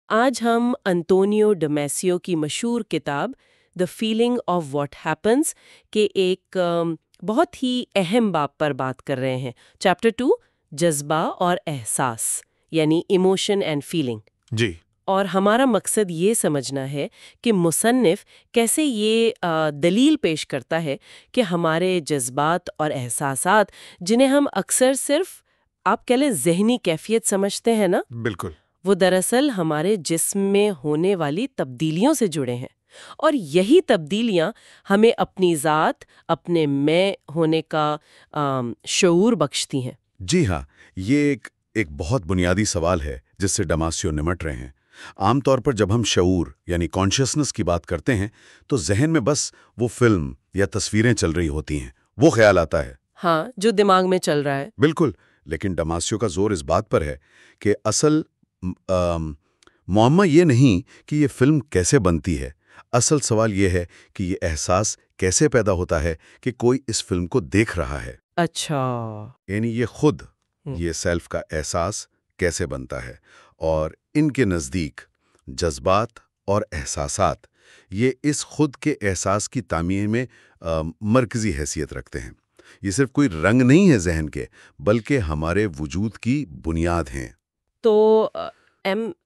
آج ہم انطونیو ڈمیسیو کی مشہور کتاب the feeling of what happens کے ایک بہت ہی اہم باب پر بات کر رہے ہیں۔ چیپٹر 2، جذبہ اور احساس، یعنی ایموشن اینڈ فیلنگ۔ جی، اور ہمارا مقصد یہ سمجھنا ہے کہ مصنف کیسے یہ دلیل پیش کرتا ہے کہ ہمارے جذبات اور احساسات، جنہیں ہم اکثر صرف آپ کہہ لیں ذہنی کیفیت سمجھتے ہیں نا، بالکل۔ وہ دراصل ہمارے جسم میں ہونے والی تبدیلیوں سے جڑے ہیں، اور یہی تبدیلیاں ہمیں اپنی ذات، اپنے میں ہونے کا شعور بخشتی ہیں۔ جی ہاں، یہ ایک بہت بنیادی سوال ہے جس سے ڈماسیو نمٹ رہے ہیں۔ عام طور پر جب ہم شعور یعنی کانشیسنس کی بات کرتے ہیں تو ذہن میں بس وہ فلم یا تصویریں چل رہی ہوتی ہیں، وہ خیال آتا ہے۔ ہاں، جو دماغ میں چل رہا ہے۔ بالکل، لیکن ڈماسیو کا زور اس بات پر ہے کہ اصل معمہ یہ نہیں کہ یہ فلم کیسے بنتی ہے، اصل سوال یہ ہے کہ یہ احساس کیسے پیدا ہوتا ہے کہ کوئی اس فلم کو دیکھ رہا ہے۔ اچھا۔ یعنی یہ سیلف کا احساس کیسے بنتا ہے، اور ان کے نزدیک جذبات اور احساسات یہ اس خود کے احساس کی تعمیر میں مرکزی حیثیت رکھتے ہیں۔ یہ صرف کوئی رنگ نہیں ہے ذہن کے، بلکہ ہمارے وجود کی بنیاد ہیں۔ تو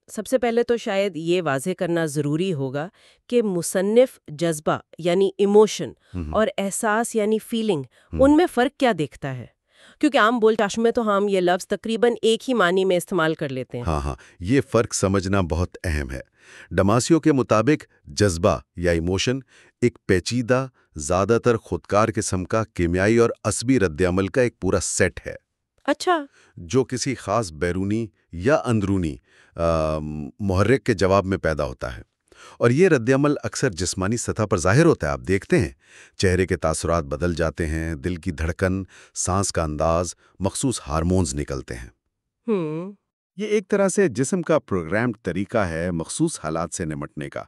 سب سے پہلے تو شاید یہ واضح کرنا ضروری ہوگا کہ مصنف جذبہ یعنی ایموشن اور احساس یعنی فیلنگ، ان میں فرق کیا دیکھتا ہے؟ کیونکہ عام بول چال میں تو ہم یہ لفظ تقریباً ایک ہی معنی میں استعمال کر لیتے ہیں۔ ہاں، یہ فرق سمجھنا بہت اہم ہے۔ ڈماسیو کے مطابق جذبہ یا ایموشن ایک پیچیدہ، زیادہ تر خودکار قسم کا کیمیائی اور عصبی رد عمل کا ایک پورا سیٹ ہے۔ اچھا۔ جو کسی خاص بیرونی یا اندرونی محرک کے جواب میں پیدا ہوتا ہے، اور یہ رد عمل اکثر جسمانی سطح پر ظاہر ہوتا ہے۔ آپ دیکھتے ہیں چہرے کے تاثرات بدل جاتے ہیں، دل کی دھڑکن، سانس کا انداز، مخصوص ہارمونز نکلتے ہیں۔ یہ ایک طرح سے جسم کا پروگرامڈ طریقہ ہے مخصوص حالات سے نمٹنے کا،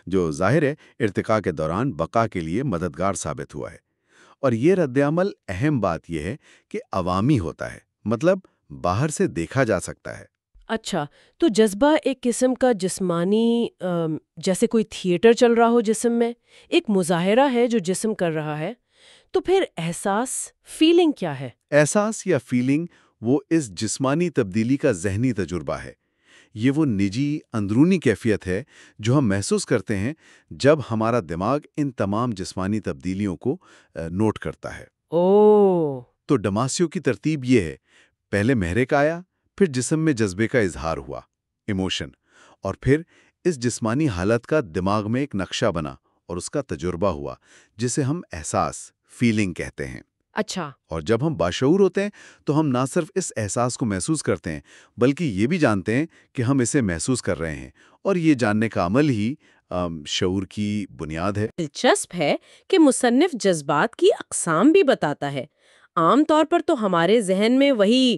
جو ظاہر ہے ارتقاء کے دوران بقا کے لیے مددگار ثابت ہوا ہے۔ اور یہ رد عمل، اہم بات یہ ہے کہ عوامی ہوتا ہے، مطلب باہر سے دیکھا جا سکتا ہے۔ اچھا، تو جذبہ ایک قسم کا جسمانی، جیسے کوئی تھیٹر چل رہا ہو جسم میں، ایک مظاہرہ ہے جو جسم کر رہا ہے۔ تو پھر احساس، فیلنگ کیا ہے؟ احساس یا فیلنگ وہ اس جسمانی تبدیلی کا ذہنی تجربہ ہے۔ یہ وہ نجی اندرونی کیفیت ہے جو ہم محسوس کرتے ہیں جب ہمارا دماغ ان تمام جسمانی تبدیلیوں کو نوٹ کرتا ہے۔ تو ڈماسیو کی ترتیب یہ ہے: پہلے محرک آیا، پھر جسم میں جذبے کا اظہار ہوا، ایموشن، اور پھر اس جسمانی حالت کا دماغ میں ایک نقشہ بنا اور اس کا تجربہ ہوا، جسے ہم احساس، فیلنگ کہتے ہیں۔ اچھا۔ اور جب ہم باشعور ہوتے ہیں تو ہم نہ صرف اس احساس کو محسوس کرتے ہیں، بلکہ یہ بھی جانتے ہیں کہ ہم اسے محسوس کر رہے ہیں، اور یہ جاننے کا عمل ہی شعور کی بنیاد ہے۔ دلچسپ ہے کہ مصنف جذبات کی اقسام بھی بتاتا ہے۔ عام طور پر تو ہمارے ذہن میں وہی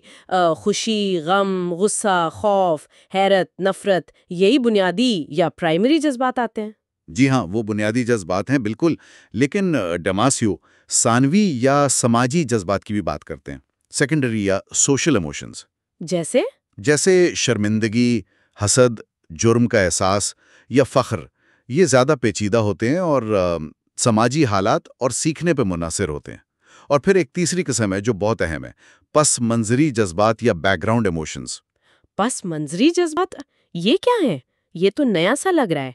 خوشی، غم، غصہ، خوف، حیرت، نفرت، یہی بنیادی یا پرائمری جذبات آتے ہیں۔ جی ہاں، وہ بنیادی جذبات ہیں، بالکل۔ لیکن ڈماسیو ثانوی یا سماجی جذبات کی بھی بات کرتے ہیں، سیکنڈری یا سوشل ایموشنز۔ جیسے شرمندگی، حسد، جرم کا احساس یا فخر۔ یہ زیادہ پیچیدہ ہوتے ہیں اور سماجی حالات اور سیکھنے پہ منحصر ہوتے ہیں۔ اور پھر ایک تیسری قسم ہے جو بہت اہم ہے، پس منظری جذبات یا بیک گراؤنڈ ایموشنز۔ پس منظری جذبات یہ کیا ہیں؟ یہ تو نیا سا لگ رہا ہے۔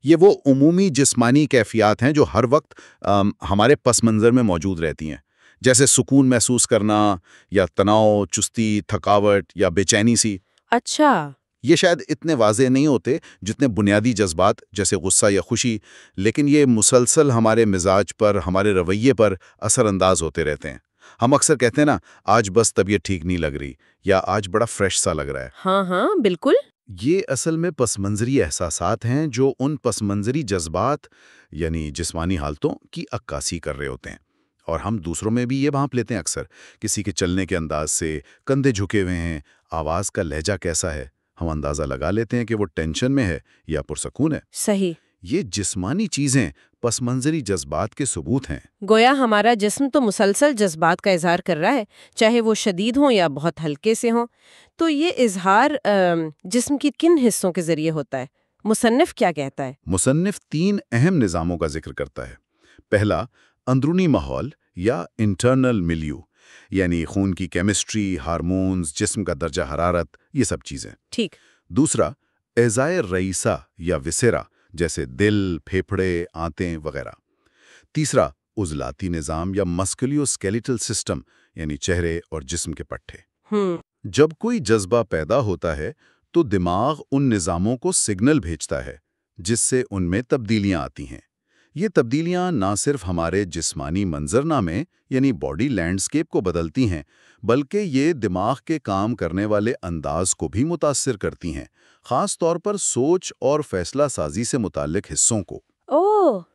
یہ وہ عمومی جسمانی کیفیات ہیں جو ہر وقت ہمارے پس منظر میں موجود رہتی ہیں، جیسے سکون محسوس کرنا یا تناؤ، چستی، تھکاوٹ یا بے چینی سی۔ اچھا۔ یہ شاید اتنے واضح نہیں ہوتے جتنے بنیادی جذبات جیسے غصہ یا خوشی، لیکن یہ مسلسل ہمارے مزاج پر، ہمارے رویے پر اثر انداز ہوتے رہتے ہیں۔ ہم اکثر کہتے ہیں نا، آج بس طبیعت ٹھیک نہیں لگ رہی، یا آج بڑا فریش سا لگ رہا ہے۔ ہاں بالکل۔ یہ اصل میں پس منظری احساسات ہیں جو ان پس منظری جذبات یعنی جسمانی حالتوں کی عکاسی کر رہے ہوتے ہیں، اور ہم دوسروں میں بھی یہ بھانپ لیتے ہیں اکثر۔ کسی کے چلنے کے انداز سے، کندھے جھکے ہوئے ہیں، آواز کا لہجہ کیسا ہے، ہم اندازہ لگا لیتے ہیں کہ وہ ٹینشن میں ہے یا پرسکون ہے۔ صحیح۔ یہ جسمانی چیزیں پس منظری جذبات کے ثبوت ہیں۔ گویا ہمارا جسم تو مسلسل جذبات کا اظہار کر رہا ہے، چاہے وہ شدید ہوں یا بہت ہلکے سے ہوں۔ تو یہ اظہار جسم کی کن حصوں کے ذریعے ہوتا ہے؟ مصنف کیا کہتا ہے؟ مصنف 3 اہم نظاموں کا ذکر کرتا ہے۔ پہلا، اندرونی ماحول یا انٹرنل ملیو، یعنی خون کی کیمسٹری، ہارمونز، جسم کا درجہ حرارت، یہ سب چیزیں۔ ٹھیک۔ دوسرا، اعضائے رئیسہ یا وسیرا، جیسے دل، پھیپھڑے، آنتیں وغیرہ۔ تیسرا، عضلاتی نظام یا مسکولیو اسکیلیٹل سسٹم، یعنی چہرے اور جسم کے پٹھے۔ جب کوئی جذبہ پیدا ہوتا ہے تو دماغ ان نظاموں کو سگنل بھیجتا ہے، جس سے ان میں تبدیلیاں آتی ہیں۔ یہ تبدیلیاں نہ صرف ہمارے جسمانی منظرنامے یعنی باڈی لینڈسکیپ کو بدلتی ہیں، بلکہ یہ دماغ کے کام کرنے والے انداز کو بھی متاثر کرتی ہیں، خاص طور پر سوچ اور فیصلہ سازی سے متعلق حصوں کو۔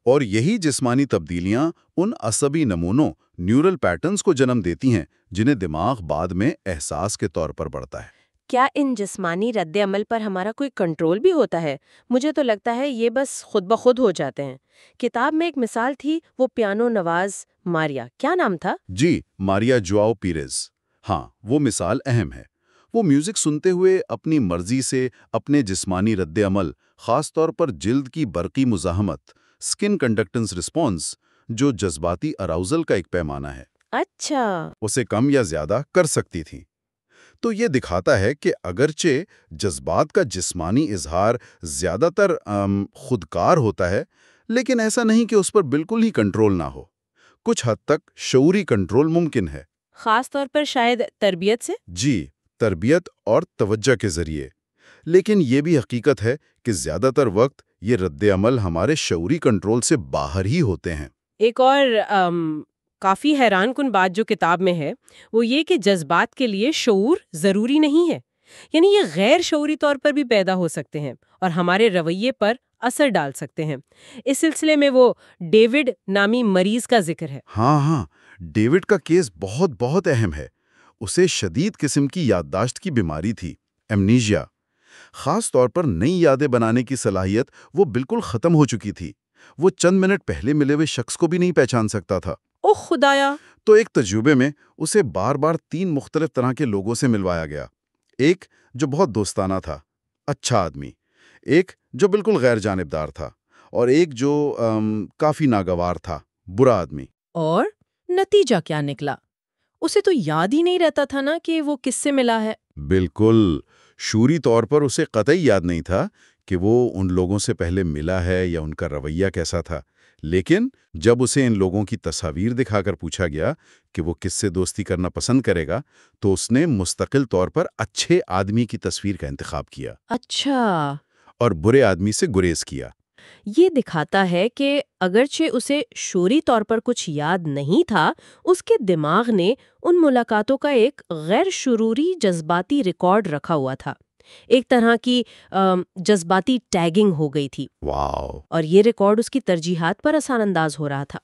اور یہی جسمانی تبدیلیاں ان عصبی نمونوں، نیورل پیٹرنز کو جنم دیتی ہیں جنہیں دماغ بعد میں احساس کے طور پر بڑھتا ہے۔ کیا ان جسمانی رد عمل پر ہمارا کوئی کنٹرول بھی ہوتا ہے؟ مجھے تو لگتا ہے یہ بس خود بخود ہو جاتے ہیں۔ کتاب میں ایک مثال تھی، وہ پیانو نواز ماریا، کیا نام تھا؟ جی، ماریا جواؤ پیریز۔ ہاں، وہ مثال اہم ہے۔ وہ میوزک سنتے ہوئے اپنی مرضی سے اپنے جسمانی رد عمل، خاص طور پر جلد کی برقی مزاحمت، سکن کنڈکٹنس رسپانس، جو جذباتی اراؤزل کا ایک پیمانہ ہے، اچھا، اسے کم یا زیادہ کر سکتی تھیں۔ تو یہ دکھاتا ہے کہ اگرچہ جذبات کا جسمانی اظہار زیادہ تر خودکار ہوتا ہے، لیکن ایسا نہیں کہ اس پر بالکل ہی کنٹرول نہ ہو۔ کچھ حد تک شعوری کنٹرول ممکن ہے، خاص طور پر شاید تربیت سے۔ جی، تربیت اور توجہ کے ذریعے۔ لیکن یہ بھی حقیقت ہے کہ زیادہ تر وقت یہ رد عمل ہمارے شعوری کنٹرول سے باہر ہی ہوتے ہیں۔ ایک اور کافی حیران کن بات جو کتاب میں ہے، وہ یہ کہ جذبات کے لیے شعور ضروری نہیں ہے، یعنی یہ غیر شعوری طور پر بھی پیدا ہو سکتے ہیں اور ہمارے رویے پر اثر ڈال سکتے ہیں۔ اس سلسلے میں وہ ڈیوڈ نامی مریض کا ذکر ہے۔ ہاں، ڈیوڈ کا کیس بہت اہم ہے۔ اسے شدید قسم کی یادداشت کی بیماری تھی، ایمنیشیا۔ خاص طور پر نئی یادیں بنانے کی صلاحیت وہ بالکل ختم ہو چکی تھی۔ وہ چند منٹ پہلے ملے ہوئے شخص کو بھی نہیں پہچان سکتا تھا۔ اوہ خدایا! تو ایک تجربے میں اسے بار بار 3 مختلف طرح کے لوگوں سے ملوایا گیا۔ ایک جو بہت دوستانہ تھا، اچھا آدمی، ایک جو بالکل غیر جانبدار تھا، اور ایک جو کافی ناگوار تھا، برا آدمی۔ اور نتیجہ کیا نکلا؟ اسے تو یاد ہی نہیں رہتا تھا نا کہ وہ کس سے ملا ہے۔ بالکل، شعوری طور پر اسے قطعی یاد نہیں تھا کہ وہ ان لوگوں سے پہلے ملا ہے یا ان کا رویہ کیسا تھا، لیکن جب اسے ان لوگوں کی تصاویر دکھا کر پوچھا گیا کہ وہ کس سے دوستی کرنا پسند کرے گا، تو اس نے مستقل طور پر اچھے آدمی کی تصویر کا انتخاب کیا۔ اچھا، اور برے آدمی سے گریز کیا۔ یہ دکھاتا ہے کہ اگرچہ اسے شعوری طور پر کچھ یاد نہیں تھا، اس کے دماغ نے ان ملاقاتوں کا ایک غیر شعوری جذباتی ریکارڈ رکھا ہوا تھا۔ ایک طرح کی جذباتی ٹیگنگ ہو گئی تھی۔ واو! اور یہ ریکارڈ اس کی ترجیحات پر اثر انداز ہو رہا تھا،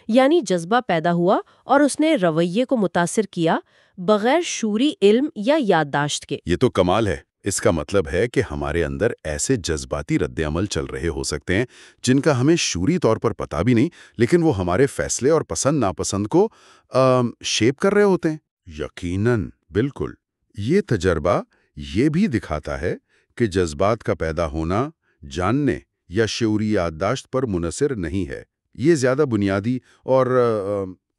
یعنی جذبہ پیدا ہوا اور اس نے رویے کو متاثر کیا بغیر شعوری علم یا یادداشت کے۔ یہ تو کمال ہے۔ اس کا مطلب ہے کہ ہمارے اندر ایسے جذباتی رد عمل چل رہے ہو سکتے ہیں جن کا ہمیں شعوری طور پر پتہ بھی نہیں، لیکن وہ ہمارے فیصلے اور پسند ناپسند کو شیپ کر رہے ہوتے ہیں۔ یقیناً، بالکل۔ یہ تجربہ یہ بھی دکھاتا ہے کہ جذبات کا پیدا ہونا جاننے یا شعوری یادداشت پر منحصر نہیں ہے۔ یہ زیادہ بنیادی اور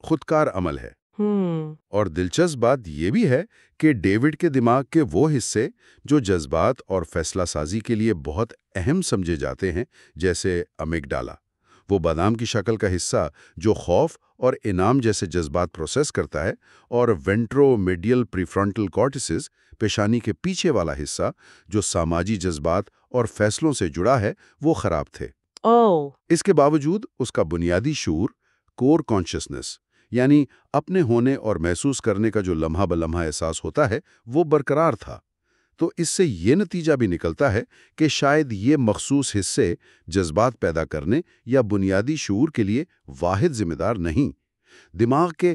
خودکار عمل ہے۔ اور دلچسپ بات یہ بھی ہے کہ ڈیوڈ کے دماغ کے وہ حصے جو جذبات اور فیصلہ سازی کے لیے بہت اہم سمجھے جاتے ہیں، جیسے امیگڈالا، وہ بادام کی شکل کا حصہ جو خوف اور انعام جیسے جذبات پروسیس کرتا ہے، اور وینٹرو میڈیل پریفرنٹل کارٹیسز، پیشانی کے پیچھے والا حصہ جو سماجی جذبات اور فیصلوں سے جڑا ہے، وہ خراب تھے۔ اس کے باوجود اس کا بنیادی شعور، کور کانشسنس، یعنی اپنے ہونے اور محسوس کرنے کا جو لمحہ بلمحہ احساس ہوتا ہے، وہ برقرار تھا۔ تو اس سے یہ نتیجہ بھی نکلتا ہے کہ شاید یہ مخصوص حصے جذبات پیدا کرنے یا بنیادی شعور کے لیے واحد ذمہ دار نہیں، دماغ کے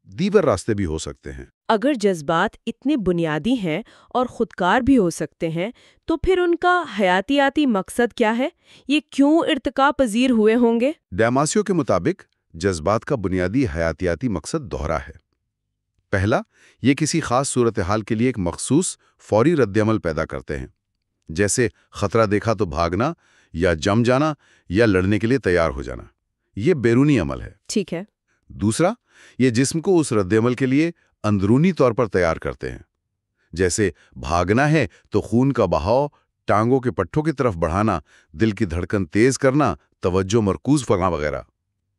دیگر راستے بھی ہو سکتے ہیں۔ اگر جذبات اتنے بنیادی ہیں اور خودکار بھی ہو سکتے ہیں تو پھر ان کا حیاتیاتی مقصد کیا ہے؟ یہ کیوں ارتقا پذیر ہوئے ہوں گے؟ ڈیماسیو کے مطابق جذبات کا بنیادی حیاتیاتی مقصد دوہرا ہے۔ پہلا، یہ کسی خاص صورتحال کے لیے ایک مخصوص فوری رد عمل پیدا کرتے ہیں، جیسے خطرہ دیکھا تو بھاگنا یا جم جانا یا لڑنے کے لیے تیار ہو جانا۔ یہ بیرونی عمل ہے۔ ٹھیک ہے۔ دوسرا، یہ جسم کو اس رد عمل کے لیے اندرونی طور پر تیار کرتے ہیں، جیسے بھاگنا ہے تو خون کا بہاؤ، ٹانگوں کے پٹھوں کی طرف بڑھانا، دل کی دھڑکن تیز کرنا، توجہ مرکوز کرنا وغیرہ۔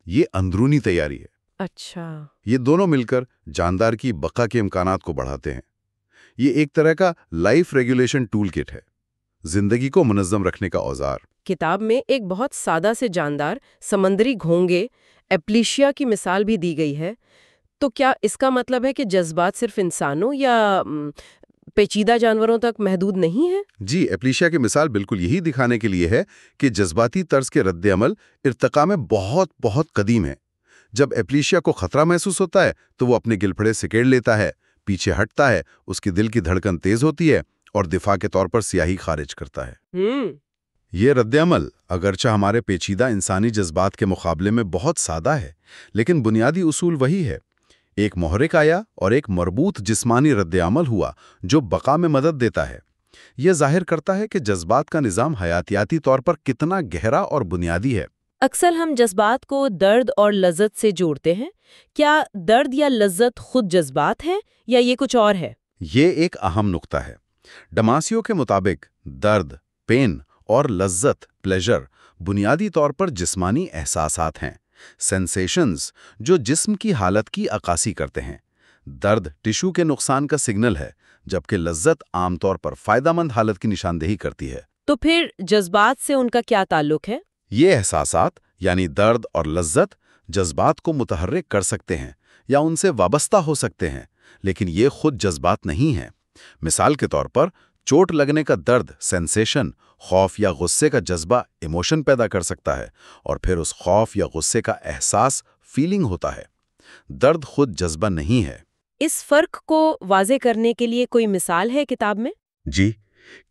یہ اندرونی تیاری ہے۔ اچھا۔ یہ دونوں مل کر جاندار کی بقا کے امکانات کو بڑھاتے ہیں۔ یہ ایک طرح کا لائف ریگولیشن ٹول کٹ ہے، زندگی کو منظم رکھنے کا اوزار۔ کتاب میں ایک بہت سادہ سے جاندار سمندری گھونگے ایپلیشیا کی مثال بھی دی گئی ہے، تو کیا اس کا مطلب ہے کہ جذبات صرف انسانوں یا پیچیدہ جانوروں تک محدود نہیں ہیں؟ جی، ایپلیشیا کی مثال بالکل یہی دکھانے کے لیے ہے کہ جذباتی طرز کے رد عمل ارتقاء میں بہت بہت قدیم ہے۔ جب ایپلیشیا کو خطرہ محسوس ہوتا ہے تو وہ اپنے گلپھڑے سکیڑ لیتا ہے، پیچھے ہٹتا ہے، اس کی دل کی دھڑکن تیز ہوتی ہے اور دفاع کے طور پر سیاہی خارج کرتا ہے۔ یہ رد عمل اگرچہ ہمارے پیچیدہ انسانی جذبات کے مقابلے میں بہت سادہ ہے، لیکن بنیادی اصول وہی ہے۔ ایک محرک آیا اور ایک مربوط جسمانی رد عمل ہوا جو بقا میں مدد دیتا ہے۔ یہ ظاہر کرتا ہے کہ جذبات کا نظام حیاتیاتی طور پر کتنا گہرا اور بنیادی ہے۔ اکثر ہم جذبات کو درد اور لذت سے جوڑتے ہیں۔ کیا درد یا لذت خود جذبات ہیں یا یہ کچھ اور ہے؟ یہ ایک اہم نقطہ ہے۔ ڈماسیو کے مطابق درد، پین اور لذت، پلیجر، بنیادی طور پر جسمانی احساسات ہیں، سینسیشنز جو جسم کی حالت کی عکاسی کرتے ہیں۔ درد ٹشو کے نقصان کا سگنل ہے، جبکہ لذت عام طور پر فائدہ مند حالت کی نشاندہی کرتی ہے۔ تو پھر جذبات سے ان کا کیا تعلق ہے؟ یہ احساسات یعنی درد اور لذت جذبات کو متحرک کر سکتے ہیں یا ان سے وابستہ ہو سکتے ہیں، لیکن یہ خود جذبات نہیں ہیں۔ مثال کے طور پر چوٹ لگنے کا درد سینسیشن، خوف یا غصے کا جذبہ ایموشن پیدا کر سکتا ہے، اور پھر اس خوف یا غصے کا احساس فیلنگ ہوتا ہے۔ درد خود جذبہ نہیں ہے۔ اس فرق کو واضح کرنے کے لیے کوئی مثال ہے کتاب میں؟ جی،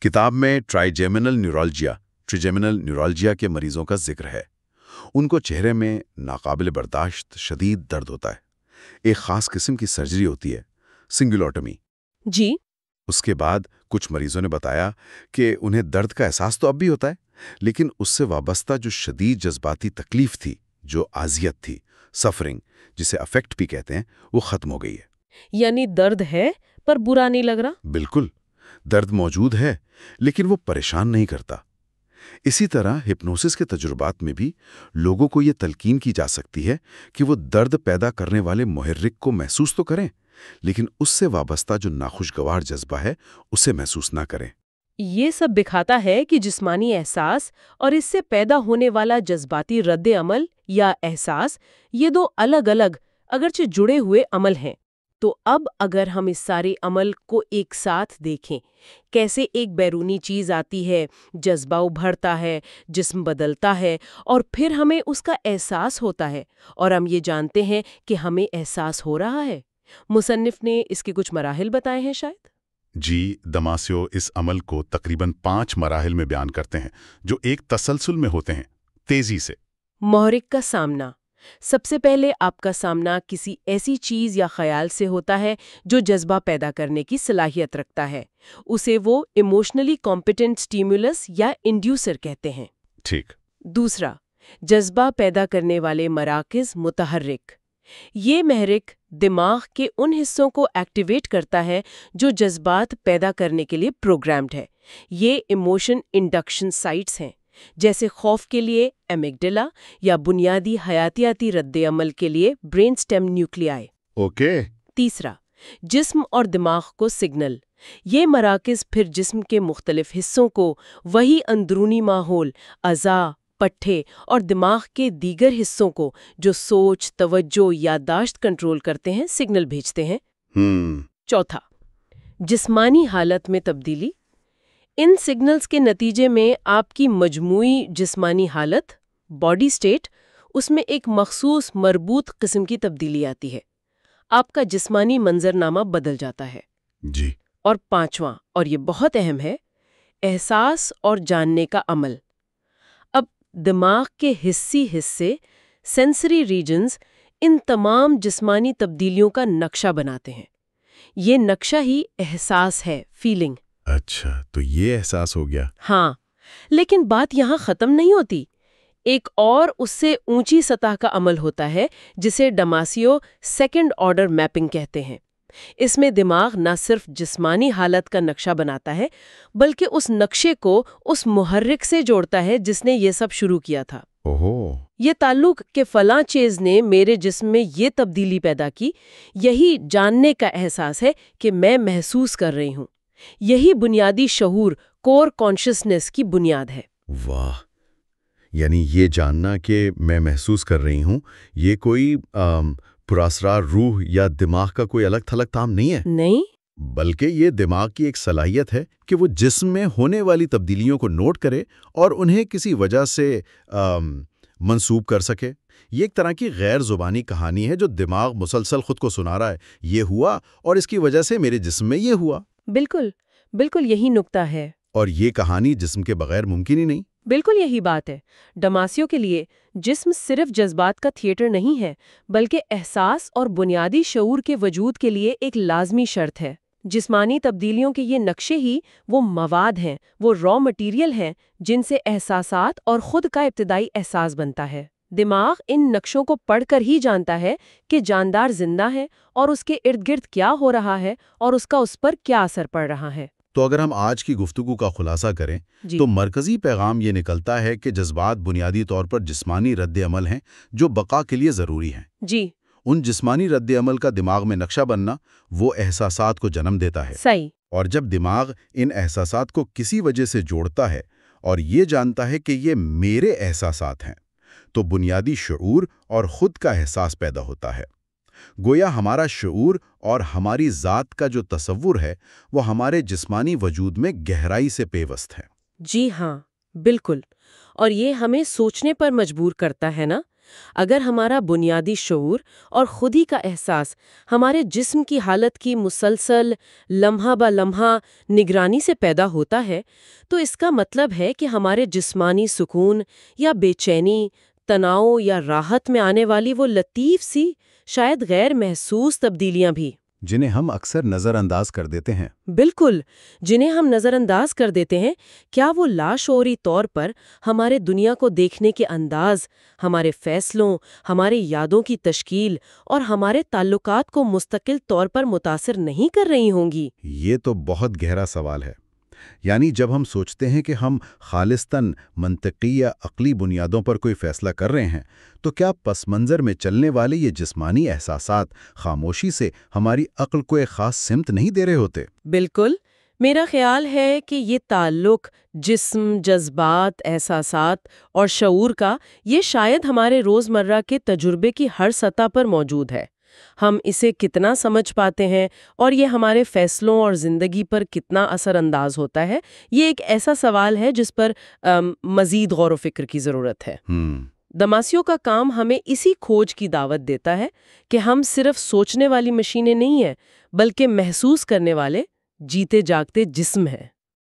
کتاب میں ٹرائیجیمنل نیورالجیا کے مریضوں کا ذکر ہے۔ ان کو چہرے میں ناقابل برداشت شدید درد ہوتا ہے۔ ایک خاص قسم کی سرجری ہوتی ہے، سنگولیوٹومی۔ جی۔ اس کے بعد کچھ مریضوں نے بتایا کہ انہیں درد کا احساس تو اب بھی ہوتا ہے، لیکن اس سے وابستہ جو شدید جذباتی تکلیف تھی، جو اذیت تھی، سفرنگ جسے افیکٹ بھی کہتے ہیں، وہ ختم ہو گئی ہے۔ یعنی درد ہے پر برا نہیں لگ رہا؟ بالکل، درد موجود ہے لیکن وہ پریشان نہیں کرتا۔ اسی طرح ہپنوسس کے تجربات میں بھی لوگوں کو یہ تلقین کی جا سکتی ہے کہ وہ درد پیدا کرنے والے محرک کو محسوس تو کریں، لیکن اس سے وابستہ جو ناخوشگوار جذبہ ہے اسے محسوس نہ کریں۔ یہ سب دکھاتا ہے کہ جسمانی احساس اور اس سے پیدا ہونے والا جذباتی رد عمل یا احساس، یہ دو الگ الگ اگرچہ جڑے ہوئے عمل ہیں۔ تو اب اگر ہم اس سارے عمل کو ایک ساتھ دیکھیں، کیسے ایک بیرونی چیز آتی ہے، جذبہ ابھرتا ہے، جسم بدلتا ہے، اور پھر ہمیں اس کا احساس ہوتا ہے، اور ہم یہ جانتے ہیں کہ ہمیں احساس ہو رہا ہے۔ مصنف نے اس کے کچھ مراحل بتائے ہیں شاید؟ جی، دماسیو اس عمل کو تقریباً 5 مراحل میں بیان کرتے ہیں جو ایک تسلسل میں ہوتے ہیں، تیزی سے۔ محرک کا سامنا۔ سب سے پہلے آپ کا سامنا کسی ایسی چیز یا خیال سے ہوتا ہے جو جذبہ پیدا کرنے کی صلاحیت رکھتا ہے۔ اسے وہ ایموشنلی کمپیٹنٹ سٹیمولس یا انڈیوسر کہتے ہیں۔ ٹھیک۔ دوسرا، جذبہ پیدا کرنے والے مراکز متحرک۔ یہ محرک دماغ کے ان حصوں کو ایکٹیویٹ کرتا ہے جو جذبات پیدا کرنے کے لیے پروگرامڈ ہے۔ یہ ایموشن انڈکشن سائٹس ہیں، جیسے خوف کے لیے ایمگڈیلا یا بنیادی حیاتیاتی رد عمل کے لیے برین سٹیم نیوکلیائی۔ اوکے۔ تیسرا، جسم اور دماغ کو سگنل۔ یہ مراکز پھر جسم کے مختلف حصوں کو وہی اندرونی ماحول، اعضاء، پٹھے اور دماغ کے دیگر حصوں کو جو سوچ، توجہ، یادداشت کنٹرول کرتے ہیں، سگنل بھیجتے ہیں۔ چوتھا، جسمانی حالت میں تبدیلی۔ ان سگنلز کے نتیجے میں آپ کی مجموعی جسمانی حالت، باڈی سٹیٹ، اس میں ایک مخصوص مربوط قسم کی تبدیلی آتی ہے۔ آپ کا جسمانی منظرنامہ بدل جاتا ہے۔ جی۔ اور 5واں، اور یہ بہت اہم ہے، احساس اور جاننے کا عمل۔ اب دماغ کے حسی حصے، سینسری ریجنز، ان تمام جسمانی تبدیلیوں کا نقشہ بناتے ہیں۔ یہ نقشہ ہی احساس ہے، فیلنگ۔ اچھا، تو یہ احساس ہو گیا۔ ہاں، لیکن بات یہاں ختم نہیں ہوتی۔ ایک اور اس سے اونچی سطح کا عمل ہوتا ہے جسے ڈماسیو سیکنڈ آرڈر میپنگ کہتے ہیں۔ اس میں دماغ نہ صرف جسمانی حالت کا نقشہ بناتا ہے بلکہ اس نقشے کو اس محرک سے جوڑتا ہے جس نے یہ سب شروع کیا تھا۔ اوہو۔ یہ تعلق کہ فلاں چیز نے میرے جسم میں یہ تبدیلی پیدا کی، یہی جاننے کا احساس ہے کہ میں محسوس کر رہی ہوں۔ یہی بنیادی شعور، کور کانشسنس کی بنیاد ہے۔ واہ، یعنی یہ جاننا کہ میں محسوس کر رہی ہوں، یہ کوئی پراسرار روح یا دماغ کا کوئی الگ تھلگ کام نہیں ہے، نہیں، بلکہ یہ دماغ کی ایک صلاحیت ہے کہ وہ جسم میں ہونے والی تبدیلیوں کو نوٹ کرے اور انہیں کسی وجہ سے منسوب کر سکے۔ یہ ایک طرح کی غیر زبانی کہانی ہے جو دماغ مسلسل خود کو سنا رہا ہے، یہ ہوا اور اس کی وجہ سے میرے جسم میں یہ ہوا۔ بالکل، بالکل یہی نکتہ ہے۔ اور یہ کہانی جسم کے بغیر ممکن ہی نہیں۔ بالکل یہی بات ہے۔ ڈماسیو کے لیے جسم صرف جذبات کا تھیٹر نہیں ہے بلکہ احساس اور بنیادی شعور کے وجود کے لیے ایک لازمی شرط ہے۔ جسمانی تبدیلیوں کے یہ نقشے ہی وہ مواد ہیں، وہ را مٹیریل ہیں جن سے احساسات اور خود کا ابتدائی احساس بنتا ہے۔ دماغ ان نقشوں کو پڑھ کر ہی جانتا ہے کہ جاندار زندہ ہے اور اس کے ارد گرد کیا ہو رہا ہے اور اس کا اس پر کیا اثر پڑ رہا ہے۔ تو اگر ہم آج کی گفتگو کا خلاصہ کریں تو مرکزی پیغام یہ نکلتا ہے کہ جذبات بنیادی طور پر جسمانی رد عمل ہیں جو بقا کے لیے ضروری ہیں۔ جی، ان جسمانی رد عمل کا دماغ میں نقشہ بننا وہ احساسات کو جنم دیتا ہے۔ صحیح۔ اور جب دماغ ان احساسات کو کسی وجہ سے جوڑتا ہے اور یہ جانتا ہے کہ یہ میرے احساسات ہیں، تو بنیادی شعور اور خود کا احساس پیدا ہوتا ہے۔ گویا ہمارا شعور اور ہماری ذات کا جو تصور ہے وہ ہمارے جسمانی وجود میں گہرائی سے پیوست ہے۔ جی ہاں، بالکل۔ اور یہ ہمیں سوچنے پر مجبور کرتا ہے نا؟ اگر ہمارا بنیادی شعور اور خود ہی کا احساس ہمارے جسم کی حالت کی مسلسل لمحہ بہ لمحہ نگرانی سے پیدا ہوتا ہے تو اس کا مطلب ہے کہ ہمارے جسمانی سکون یا بے چینی، تناؤ یا راحت میں آنے والی وہ لطیف سی، شاید غیر محسوس تبدیلیاں بھی، جنہیں ہم اکثر نظر انداز کر دیتے ہیں۔ بالکل، جنہیں ہم نظر انداز کر دیتے ہیں، کیا وہ لاشعوری طور پر ہمارے دنیا کو دیکھنے کے انداز، ہمارے فیصلوں، ہماری یادوں کی تشکیل اور ہمارے تعلقات کو مستقل طور پر متاثر نہیں کر رہی ہوں گی؟ یہ تو بہت گہرا سوال ہے۔ یعنی جب ہم سوچتے ہیں کہ ہم خالصتاً منطقی یا عقلی بنیادوں پر کوئی فیصلہ کر رہے ہیں تو کیا پس منظر میں چلنے والے یہ جسمانی احساسات خاموشی سے ہماری عقل کو ایک خاص سمت نہیں دے رہے ہوتے؟ بالکل، میرا خیال ہے کہ یہ تعلق جسم، جذبات، احساسات اور شعور کا یہ شاید ہمارے روزمرہ کے تجربے کی ہر سطح پر موجود ہے۔ ہم اسے کتنا سمجھ پاتے ہیں اور یہ ہمارے فیصلوں اور زندگی پر کتنا اثر انداز ہوتا ہے، یہ ایک ایسا سوال ہے جس پر مزید غور و فکر کی ضرورت ہے۔ دماسیو کا کام ہمیں اسی کھوج کی دعوت دیتا ہے کہ ہم صرف سوچنے والی مشینیں نہیں ہیں بلکہ محسوس کرنے والے جیتے جاگتے جسم ہیں۔